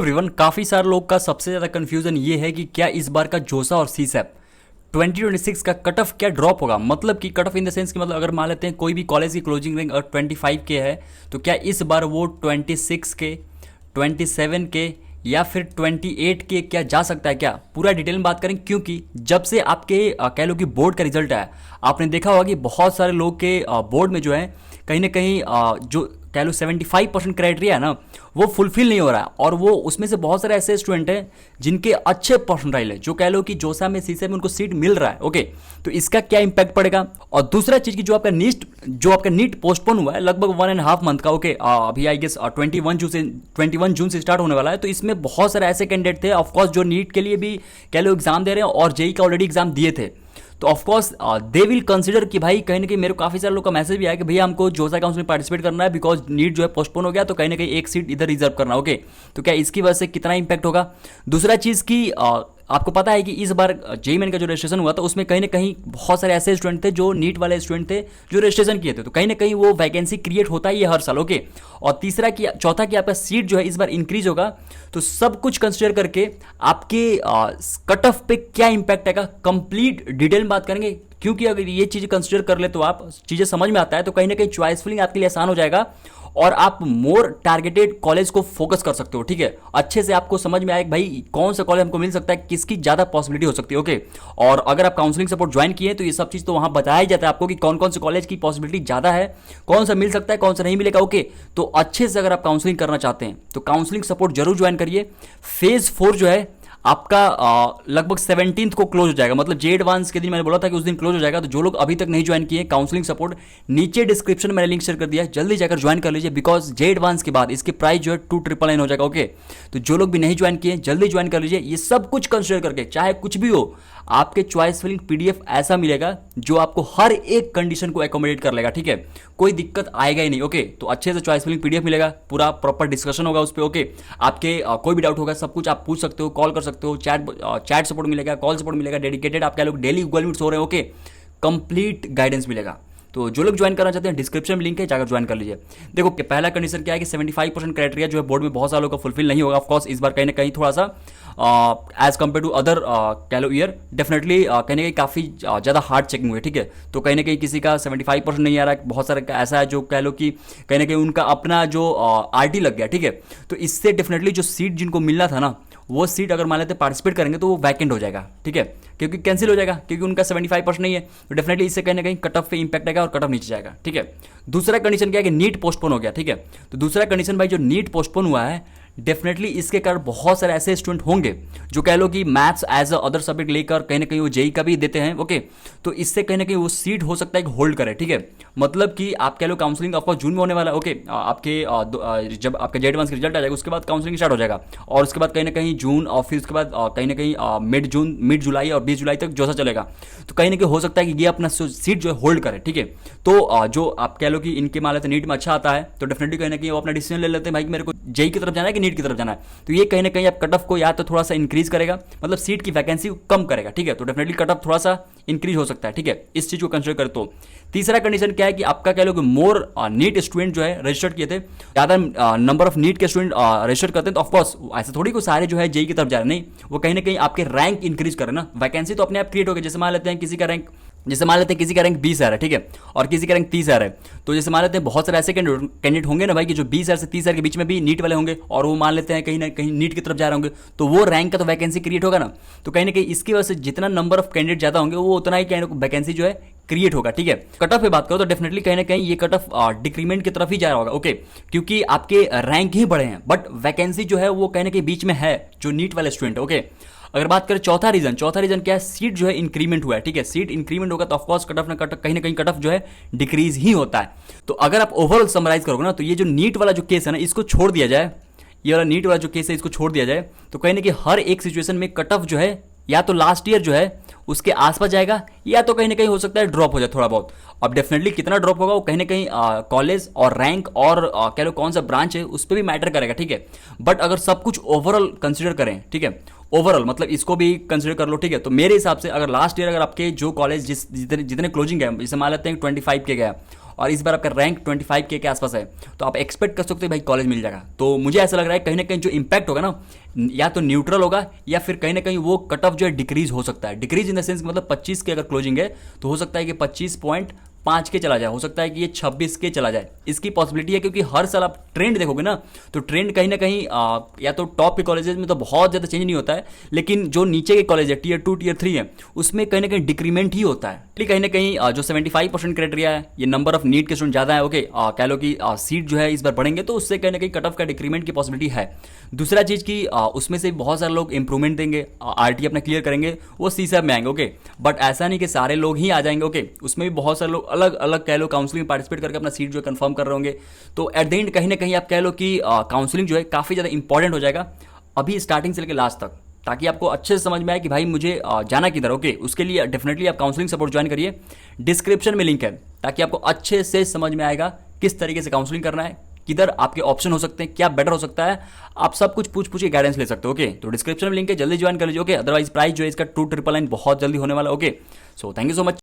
Everyone, काफ़ी सारे लोग का सबसे ज़्यादा कंफ्यूजन ये है कि क्या इस बार का जोसा और सीसैप 2026 का कट ऑफ क्या ड्रॉप होगा। मतलब कि cut off in the sense कि मतलब अगर मान लेते हैं कोई भी कॉलेज की क्लोजिंग रैंक अगर 25 के है तो क्या इस बार वो 26 के, 27 के या फिर 28 के क्या जा सकता है, क्या पूरा डिटेल में बात करें। क्योंकि जब से आपके कह लो कि बोर्ड का रिजल्ट आया, आपने देखा होगा कि बहुत सारे लोग के बोर्ड में जो है कहीं ना कहीं जो कह लो 75% क्राइटेरिया है ना, वो फुलफिल नहीं हो रहा है। और वो उसमें से बहुत सारे ऐसे स्टूडेंट हैं जिनके अच्छे परसेंटाइल है, जो कह लो कि जोसा में सीसे में उनको सीट मिल रहा है। ओके, तो इसका क्या इंपैक्ट पड़ेगा। और दूसरा चीज की जो आपका नीट पोस्टपोन हुआ है लगभग 1.5 मंथ का। ओके, अभी आई गेस 21 जून से स्टार्ट होने वाला है। तो इसमें बहुत सारे ऐसे कैंडिडेट थे ऑफकोर्स जो नीट के लिए भी कह लो एग्जाम दे रहे हैं और जेई का ऑलरेडी एग्जाम दिए थे। तो ऑफकोर्स दे विल कंसिडर कि भाई कहीं ना कहीं मेरे को काफी सारे लोग का मैसेज भी आया कि भैया हमको जोसा काउंसिल में पार्टिसिपेट करना है बिकॉज नीट जो है पोस्टपोन हो गया, तो कहीं ना कहीं एक सीट इधर रिजर्व करना। ओके, तो क्या इसकी वजह से कितना इंपैक्ट होगा। दूसरा चीज की आपको पता है कि इस बार जेई मेन का जो रजिस्ट्रेशन हुआ था उसमें कहीं ना कहीं बहुत सारे ऐसे स्टूडेंट थे जो नीट वाले स्टूडेंट थे जो रजिस्ट्रेशन किए थे, तो कहीं ना कहीं वो वैकेंसी क्रिएट होता ही है हर साल। ओके, और चौथा कि आपका सीट जो है इस बार इंक्रीज होगा। तो सब कुछ कंसिडर करके आपके कट ऑफ पे क्या इंपैक्ट आएगा, कंप्लीट डिटेल में बात करेंगे। क्योंकि अगर ये चीज कंसिडर कर ले तो आप चीजें समझ में आता है, तो कहीं ना कहीं चॉइस फिलिंग आपके लिए आसान हो जाएगा और आप मोर टारगेटेड कॉलेज को फोकस कर सकते हो। ठीक है, अच्छे से आपको समझ में आए भाई कौन सा कॉलेज हमको मिल सकता है, किसकी ज्यादा पॉसिबिलिटी हो सकती है। ओके, और अगर आप काउंसलिंग सपोर्ट ज्वाइन किए तो ये सब चीज तो वहां बताया ही जाता है आपको कि कौन कौन से कॉलेज की पॉसिबिलिटी ज्यादा है, कौन सा मिल सकता है, कौन सा नहीं मिलेगा। ओके, तो अच्छे से अगर आप काउंसलिंग करना चाहते हैं तो काउंसलिंग सपोर्ट जरूर ज्वाइन करिए। फेज 4 जो है आपका लगभग 17th को क्लोज हो जाएगा, मतलब जे एडवांस के दिन मैंने बोला था कि उस दिन क्लोज हो जाएगा। तो जो लोग अभी तक नहीं ज्वाइन किए काउंसलिंग सपोर्ट, नीचे डिस्क्रिप्शन में मैंने लिंक शेयर कर दिया है, जल्दी जाकर ज्वाइन कर लीजिए बिकॉज जे एडवांस के बाद इसकी प्राइस जो है 2,999 हो जाएगा। ओके, तो जो लोग भी नहीं ज्वाइन किए जल्दी ज्वाइन कर लीजिए। ये सब कुछ कंसिडर करके चाहे कुछ भी हो, आपके चॉइस फिलिंग पीडीएफ ऐसा मिलेगा जो आपको हर एक कंडीशन को एकोमोडेट कर लेगा। ठीक है, कोई दिक्कत आएगा ही नहीं। ओके, तो अच्छे से चॉइस फिलिंग पीडीएफ मिलेगा, पूरा प्रॉपर डिस्कशन होगा उस पर। ओके, आपके कोई भी डाउट होगा सब कुछ आप पूछ सकते हो, कॉल कर सकते हो, चैट सपोर्ट मिलेगा, कॉल सपोर्ट मिलेगा, डेडिकेटेड आपके लोग डेली गूगल मीट्स हो रहे हैं। ओके, कंप्लीट गाइडेंस मिलेगा। तो जो लोग ज्वाइन करना चाहते हैं डिस्क्रिप्शन में लिंक है, जाकर ज्वाइन कर लीजिए। देखो पहला कंडीशन क्या है कि 75% क्राइटेरिया जो है बोर्ड में बहुत सालों का फुलफिल नहीं होगा। ऑफकोर्स इस बार कहीं ना कहीं थोड़ा सा एज कम्पेयर टू अदर कह लो ईयर डेफिनेटली कहीं ना कहीं काफ़ी ज़्यादा हार्ड चेकिंग हुई है। ठीक है, तो कहीं ना कहीं किसी का 75% नहीं आ रहा है, बहुत सारे का ऐसा है जो कह लो कि कहीं ना कहीं उनका अपना जो आरटी लग गया। ठीक है, तो इससे डेफिनेटली जो सीट जिनको मिलना था ना, वो सीट अगर मान लेते पार्टिसिपेट करेंगे तो वो वैकेंट हो जाएगा। ठीक है, क्योंकि कैंसिल हो जाएगा, क्योंकि उनका 75% नहीं है, तो डेफिनेटली इससे कहीं ना कहीं कट ऑफ पे इंपैक्ट आएगा और कट ऑफ नीचे जाएगा। ठीक है, दूसरा कंडीशन क्या है कि नीट पोस्टपोन हो गया। ठीक है, तो दूसरा कंडीशन भाई जो नीट पोस्टपोन हुआ है डेफिनेटली इसके कारण बहुत सारे ऐसे स्टूडेंट होंगे जो कह लो कि maths as a other subject लेकर कहीं ना कहीं वो जेई का भी देते हैं। ओके, तो इससे कहीं ना कहीं वो सीट हो सकता है कि होल्ड करे। ठीक है, मतलब कि आप कह लो काउंसलिंग आपका जून में होने वाला है। ओके, आपके जब आपका जेड वन का रिजल्ट आ जाएगा उसके बाद काउंसलिंग स्टार्ट हो जाएगा, और उसके बाद कहीं ना कहीं जून और फिर उसके बाद कहीं ना कहीं मिड जुलाई और 20 जुलाई तक जोसा चलेगा। तो कहीं ना कहीं हो सकता है कि ये अपना सीट जो है होल्ड करे। ठीक है, तो जो आप कह लो कि इनके मान लेते नीट में अच्छा आता है तो डेफिनेटली कहीं ना कहीं वो अपना डिसीजन ले लेते हैं भाई कि मेरे को जेई की तरफ जाना है कि नीट की तरफ जाना है। तो ये कहीं ना कहीं आप कट ऑफ को या तो थोड़ा सा इंक्रीज करेगा, मतलब सीट की वैकेंसी कम करेगा। ठीक है, तो डेफिनेटली कट ऑफ थोड़ा सा इंक्रीज हो सकता है। ठीक है, इस चीज को कंसिडर कर। तो तीसरा कंडीशन क्या है कि आपका कह लो कि मोर नीट स्टूडेंट जो है रजिस्टर्ड किए थे, ज्यादा नंबर ऑफ नीट के स्टूडेंट रजिस्टर करते हैं, तो ऑफकोर्स ऐसे थोड़ी को सारे जो है जेई की तरफ जा रहे नहीं, वो कहीं ना कहीं आपके रैंक इंक्रीज कर रहे हैं ना, वैकेंसी तो अपने आप क्रिएट हो गई। जैसे मान लेते हैं किसी का रैंक 20 आ रहा है, ठीक है, और किसी का रैंक 30 आ रहा है, तो जैसे मान लेते हैं बहुत सारे ऐसे कैंडिडेट होंगे ना भाई कि जो 20 से 30 के बीच में भी नीट वाले होंगे और वो मान लेते हैं कहीं ना कहीं नीट की तरफ जा रहे होंगे, तो वो रैंक का तो वैकेंसी क्रिएट होगा ना। तो कहीं ना कहीं इसकी वजह से जितना नंबर ऑफ कैंडिडेट ज्यादा होंगे वो उतना ही वैकेंसी जो है क्रिएट होगा। ठीक है, कट ऑफ पे बात करो तो डेफिनेटली कहीं ना कहीं ये कट ऑफ डिक्रीमेंट की तरफ ही जा रहा होगा। ओके, क्योंकि आपके रैंक ही बढ़े हैं बट वैकेंसी जो है वो कहीं ना कहीं बीच में है जो नीट वाले स्टूडेंट। ओके, अगर बात करें चौथा रीजन क्या है, सीट जो है इंक्रीमेंट हुआ है। ठीक है, सीट इंक्रीमेंट होगा तो ऑफकोर्स कट ऑफ कहीं ना कहीं कट ऑफ जो है डिक्रीज ही होता है। तो अगर आप ओवरऑल समराइज करोगे ना, तो ये जो नीट वाला जो केस है ना इसको छोड़ दिया जाए, ये वाला नीट वाला जो केस है इसको छोड़ दिया जाए, तो कहीं ना कहीं हर एक सिचुएशन में कट ऑफ जो है या तो लास्ट ईयर जो है उसके आसपास जाएगा या तो कहीं ना कहीं हो सकता है ड्रॉप हो जाए थोड़ा बहुत। अब डेफिनेटली कितना ड्रॉप होगा वो कहीं ना कहीं कॉलेज और रैंक और कह लो कौन सा ब्रांच है उस पर भी मैटर करेगा। ठीक है, बट अगर सब कुछ ओवरऑल कंसिडर करें, ठीक है, ओवरऑल मतलब इसको भी कंसिडर कर लो। ठीक है, तो मेरे हिसाब से अगर लास्ट ईयर अगर आपके जो कॉलेज जितने क्लोजिंग है, जैसे मान लेते हैं 25 के गया और इस बार आपका रैंक 25K के आसपास है, तो आप एक्सपेक्ट कर सकते हो भाई कॉलेज मिल जाएगा। तो मुझे ऐसा लग रहा है कहीं ना कहीं जो इम्पैक्ट होगा ना, या तो न्यूट्रल होगा या फिर कहीं ना कहीं वो कट ऑफ जो है डिक्रीज हो सकता है। डिक्रीज इन द सेंस मतलब 25 के अगर क्लोजिंग है तो हो सकता है कि 25.5 के चला जाए, हो सकता है कि ये 26 के चला जाए, इसकी पॉसिबिलिटी है। क्योंकि हर साल आप ट्रेंड देखोगे ना, तो ट्रेंड कहीं ना कहीं या तो टॉप के कॉलेजेस में तो बहुत ज़्यादा चेंज नहीं होता है, लेकिन जो नीचे के कॉलेज है टीयर 2 टीयर 3 है उसमें कहीं ना कहीं डिक्रीमेंट ही होता है। ठीक, कहीं ना कहीं जो 75% क्राइटेरिया है, ये नंबर ऑफ नीट के स्टूडेंट ज़्यादा है, ओके, कह लो कि सीट जो है इस बार बढ़ेंगे, तो उससे कहीं ना कहीं कट ऑफ का डिक्रीमेंट की पॉसिबिलिटी है। दूसरा चीज़ की उसमें से बहुत सारे लोग इंप्रूवमेंट देंगे, आरटी अपना क्लियर करेंगे, वो सीसैप में आएंगे, ओके। बट ऐसा नहीं कि सारे लोग ही आ जाएंगे, ओके, उसमें भी बहुत सारे लोग अलग अलग कह लो काउंसलिंग में पार्टिसिपेट करके अपना सीट जो है कंफर्म कर रहे होंगे। तो एट द एंड कहीं ना कहीं आप कह लो कि काउंसलिंग जो है काफ़ी ज़्यादा इंपॉर्टेंट हो जाएगा अभी स्टार्टिंग से लेकर लास्ट तक, ताकि आपको अच्छे से समझ में आए कि भाई मुझे जाना किधर, ओके। उसके लिए डेफिनेटली आप काउंसलिंग सपोर्ट ज्वाइन करिए, डिस्क्रिप्शन में लिंक है, ताकि आपको अच्छे से समझ में आएगा किस तरीके से काउंसलिंग करना है, किधर आपके ऑप्शन हो सकते हैं, क्या बेटर हो सकता है, आप सब कुछ पूछ पूछ के गाइडेंस ले सकते हो, ओके। तो डिस्क्रिप्शन में लिंक है, जल्दी ज्वाइन कर लीजिए, ओके। अदरवाइज प्राइस जो है इसका 2,999 बहुत जल्दी होने वाला, okay. So thank you so much.